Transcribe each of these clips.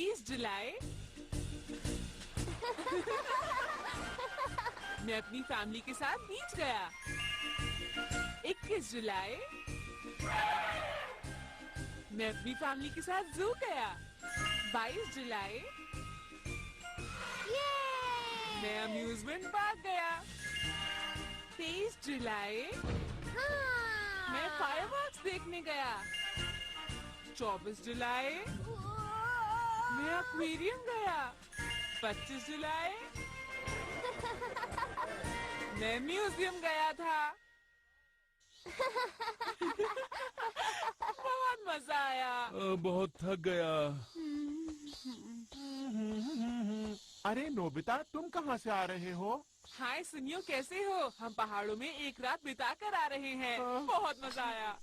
20 जुलाई मैं अपनी फैमिली के साथ बीच गया। 21 जुलाई मैं अपनी फैमिली के साथ जू गया। 22 जुलाई मैं अम्यूजमेंट पार्क गया। 23 जुलाई मैं फायरवर्क्स देखने गया। 24 जुलाई मैं एक्वेरियम गया। 25 जुलाई मैं म्यूजियम गया था। बहुत मजा आया। बहुत थक गया। अरे नोबिता, तुम कहाँ से आ रहे हो? हाय सुनियो, कैसे हो? हम पहाड़ों में एक रात बिता कर आ रहे हैं। बहुत मजा आया।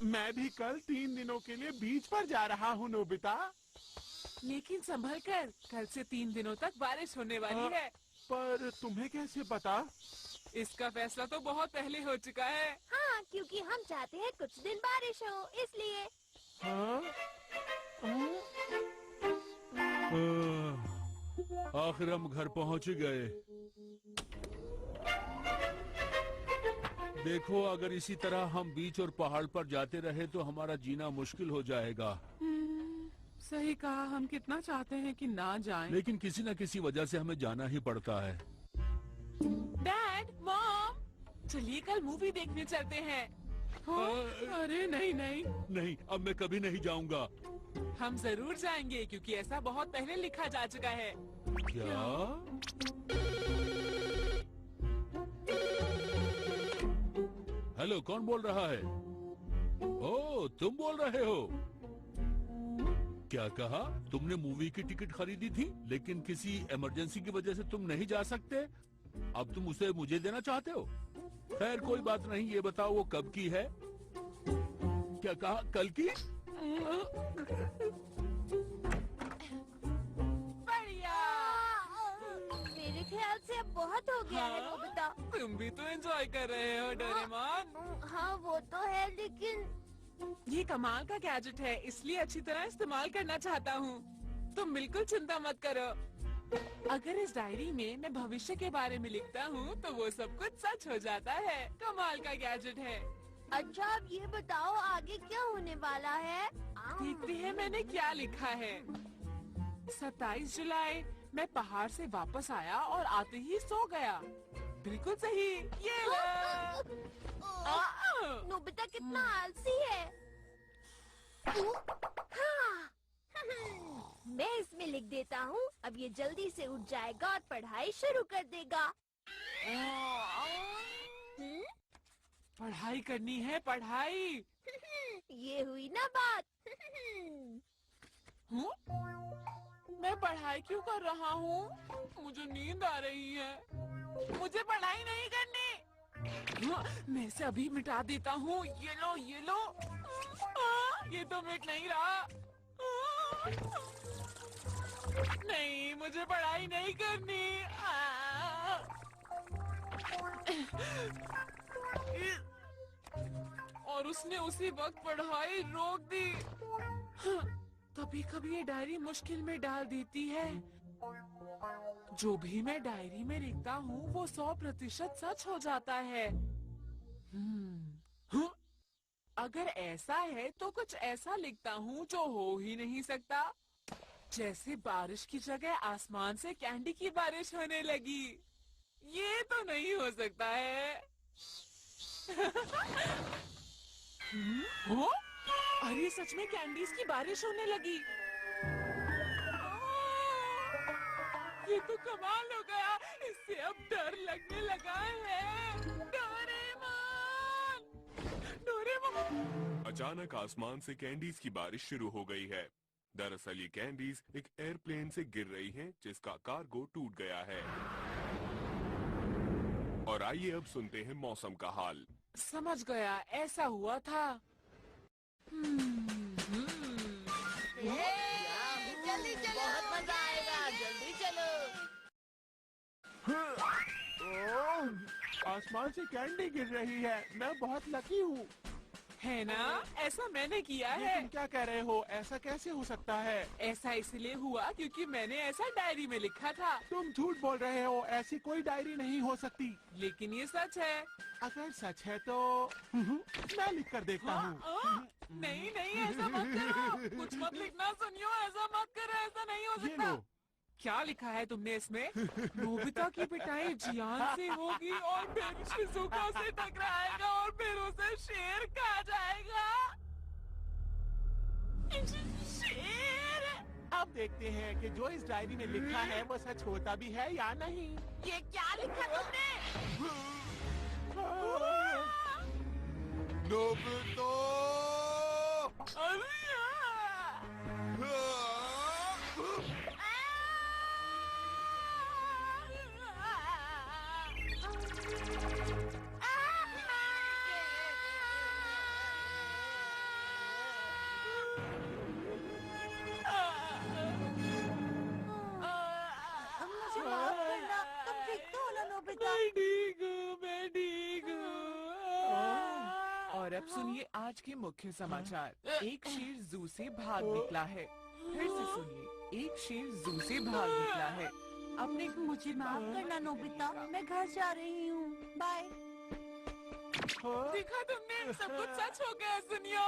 मैं भी कल 3 दिनों के लिए बीच पर जा रहा हूँ नोबिता। लेकिन संभल कर, कल से 3 दिनों तक बारिश होने वाली है। पर तुम्हें कैसे पता? इसका फैसला तो बहुत पहले हो चुका है। हाँ, क्योंकि हम चाहते हैं कुछ दिन बारिश हो, इसलिए। हाँ? आखिर हम घर पहुंच गए। देखो, अगर इसी तरह हम बीच और पहाड़ पर जाते रहे तो हमारा जीना मुश्किल हो जाएगा। सही कहा, हम कितना चाहते हैं कि ना जाएं। लेकिन किसी न किसी वजह से हमें जाना ही पड़ता है। डैड, मॉम, चलिए कल मूवी देखने चलते हैं। अरे नहीं नहीं नहीं, अब मैं कभी नहीं जाऊंगा। हम जरूर जाएंगे, क्योंकि ऐसा बहुत पहले लिखा जा चुका है। क्या? हेलो, कौन बोल रहा है? ओह, तुम बोल रहे हो? क्या कहा? तुमने मूवी की टिकट खरीदी थी, लेकिन किसी इमरजेंसी की वजह से तुम नहीं जा सकते। अब तुम उसे मुझे देना चाहते हो? खैर, कोई बात नहीं। ये बताओ, वो कब की है? क्या कहा? कल की? बढ़िया। मेरे ख्याल से अब बहुत हो गया है नोबिता। तुम भी तो एंजॉय कर रहे हो डोरेमोन। हाँ, वो तो है, लेकिन ये कमाल का गैजेट है, इसलिए अच्छी तरह इस्तेमाल करना चाहता हूँ। तुम बिल्कुल चिंता मत करो। अगर इस डायरी में मैं भविष्य के बारे में लिखता हूँ तो वो सब कुछ सच हो जाता है। कमाल का गैजेट है। अच्छा, अब ये बताओ आगे क्या होने वाला है? देखते हैं मैंने क्या लिखा है। 27 जुलाई मैं पहाड़ से वापस आया और आते ही सो गया। बिल्कुल सही। ये लो। नोबिता कितना आलसी है। हाँ। मैं इसमें लिख देता हूँ। अब ये जल्दी से उठ जाएगा और पढ़ाई शुरू कर देगा। पढ़ाई करनी है, पढ़ाई। ये हुई ना बात। मैं पढ़ाई क्यों कर रहा हूँ? मुझे नींद आ रही है। मुझे पढ़ाई नहीं करनी। मैं इसे अभी मिटा देता हूँ। ये लो, ये लो। ये तो मिट नहीं रहा। नहीं, मुझे पढ़ाई नहीं करनी। और उसने उसी वक्त पढ़ाई रोक दी। कभी कभी ये डायरी मुश्किल में डाल देती है। जो भी मैं डायरी में लिखता हूँ वो 100% सच हो जाता है। अगर ऐसा है तो कुछ ऐसा लिखता हूँ जो हो ही नहीं सकता। जैसे बारिश की जगह आसमान से कैंडी की बारिश होने लगी। ये तो नहीं हो सकता है। अरे सच में कैंडीज की बारिश होने लगी। ये तो कमाल हो गया। इससे अब डर लगने लगा है। डोरेमोन! डोरेमोन! अचानक आसमान से कैंडीज की बारिश शुरू हो गई है। दरअसल ये कैंडीज एक एयरप्लेन से गिर रही हैं, जिसका कार्गो टूट गया है। और आइए अब सुनते हैं मौसम का हाल। समझ गया, ऐसा हुआ था। जल्दी चलो, बहुत मजा आएगा। जल्दी चलो। आसमान से कैंडी गिर रही है। मैं बहुत लकी हूँ। है ना, ऐसा मैंने किया ये है। तुम क्या कह रहे हो? ऐसा कैसे हो सकता है? ऐसा इसलिए हुआ क्योंकि मैंने ऐसा डायरी में लिखा था। तुम झूठ बोल रहे हो, ऐसी कोई डायरी नहीं हो सकती। लेकिन ये सच है। अगर सच है तो मैं लिख कर देखता हाँ, हूँ। नहीं नहीं, ऐसा मत करो, कुछ मत लिखना सुनियो, ऐसा मत करो, ऐसा नहीं हो ये सकता। लो। क्या लिखा है तुमने इसमें? नोबिता की पिटाई जियान से होगी और फिर शिजुका से टकराएगा और फिर उसे शेर खा जाएगा। शेर? अब देखते हैं कि जो इस डायरी में लिखा है वो सच होता भी है या नहीं। ये क्या लिखा तुमने? नोबिता! अरे यार! मुझे माफ करना, तुम ठीक तो हो ना नोबिता? मैं ठीक हूँ, मैं ठीक हूँ। और अब सुनिए आज के मुख्य समाचार। एक शेर जू से भाग निकला है। फिर से सुनिए, एक शेर जू से भाग निकला है। अपने मुझे माफ करना नोबिता, मैं घर जा रही हूँ। बाय। देखा तुमने, सब कुछ सच हो गया। सुनियो,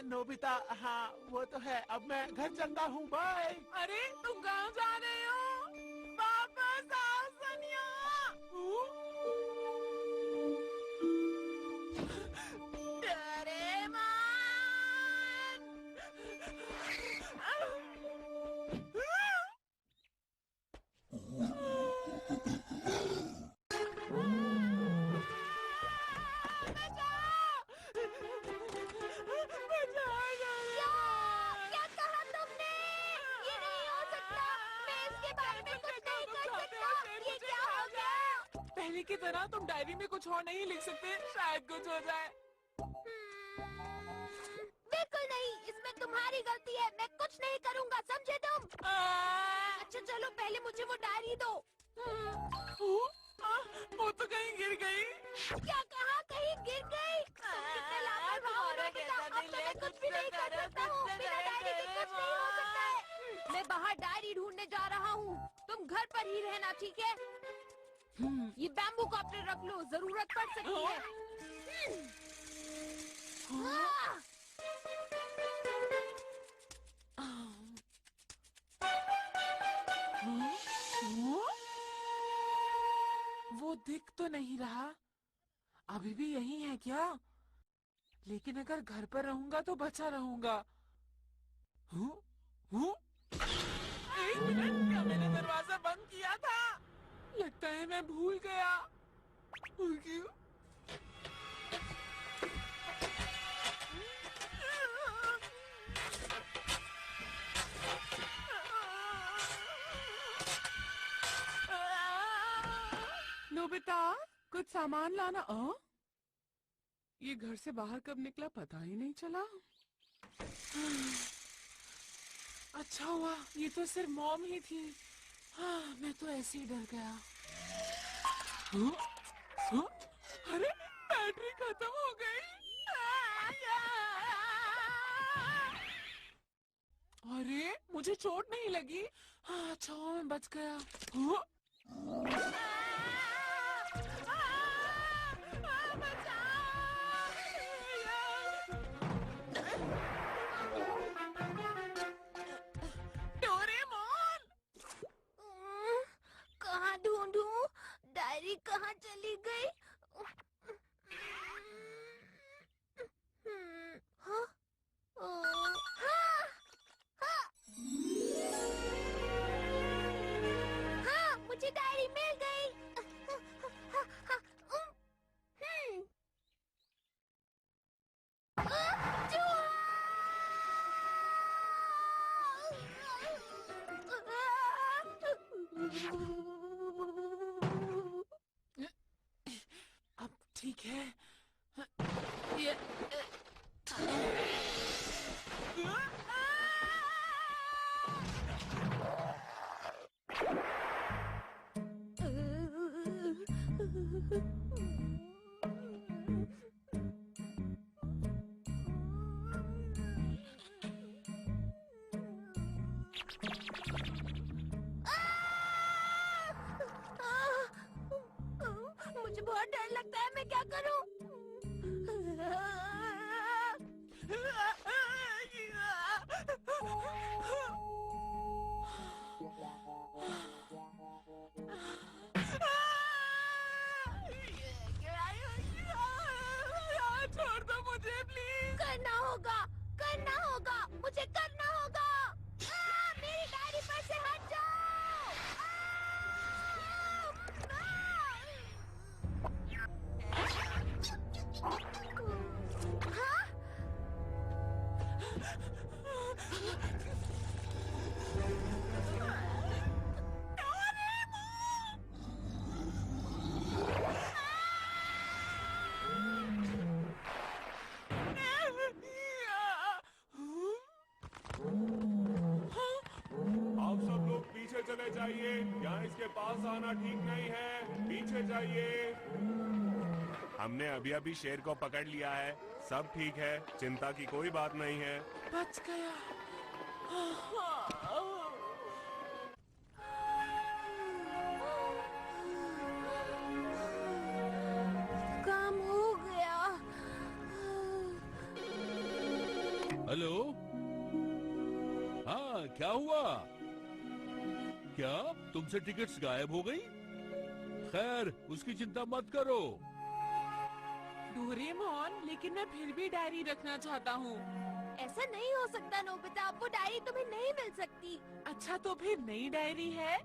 नोबिता, हाँ वो तो है। अब मैं घर चलता हूँ। बाय। अरे तुम कहाँ जा रहे हो? वापस आओ सुनियो। क्या कहा तुमने? ये नहीं हो सकता। मैं इसके बारे में कुछ नहीं कर सकता। ये क्या हो गया? पहले की तरह तुम डायरी में कुछ और नहीं लिख सकते, शायद कुछ हो जाए। बिल्कुल नहीं, इसमें तुम्हारी गलती है। मैं कुछ नहीं करूँगा, समझे तुम? अच्छा चलो, पहले मुझे वो डायरी दो। वो तो कहीं गिर गई। क्या कहा? कहीं गिर गई? तुम कितने लापरवाह हो नोबिता। अब तो मैं कुछ भी नहीं कर सकता हूँ। बिना डायरी के कुछ नहीं हो सकता है। मैं बाहर डायरी ढूंढने जा रहा हूँ। तुम घर पर ही रहना, ठीक है? ये बैम्बू कॉप्टर रख लो, जरूरत पड़ सकती है। आह! वो दिख तो नहीं रहा। अभी भी यही है क्या? लेकिन अगर घर पर रहूंगा तो बचा रहूंगा। हूँ? हूँ? एक मिनट, क्या मैंने दरवाजा बंद किया था? लगता है मैं भूल गया। क्यों? नोबिता, कुछ सामान लाना। ये घर से बाहर कब निकला पता ही नहीं चला। अच्छा हुआ, ये तो सिर्फ मॉम ही थी। मैं तो ऐसे ही डर गया। अरे बैटरी खत्म हो गई। अरे मुझे चोट नहीं लगी। अच्छा हुआ मैं बच गया। कहाँ ढूंढूं? डायरी कहाँ चली गई? हाँ? हाँ, मुझे डायरी मिल गई। अब ठीक है। ये मुझे बहुत डर लगता है, मैं क्या करूं? छोड़ दो मुझे प्लीज। करना होगा, मुझे करना होगा। मेरी डायरी पर से हट जाओ। हाँ? आप सब लोग पीछे चले जाइए, यहाँ इसके पास आना ठीक नहीं है, पीछे जाइए। हमने अभी अभी शेर को पकड़ लिया है, सब ठीक है, चिंता की कोई बात नहीं है। बच गया। काम हो गया। हेलो, हाँ क्या हुआ? क्या तुमसे टिकट्स गायब हो गई? खैर उसकी चिंता मत करो। डोरेमोन, लेकिन मैं फिर भी डायरी रखना चाहता हूँ। ऐसा नहीं हो सकता नोबिता, वो डायरी तुम्हें नहीं मिल सकती। अच्छा तो फिर नई डायरी है?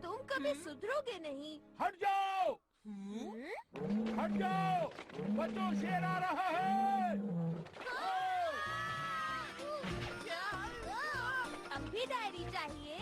तुम कभी सुधरोगे नहीं। हट जाओ, हम्म? हट जाओ, बच्चों शेर आ रहा है। अब भी डायरी चाहिए?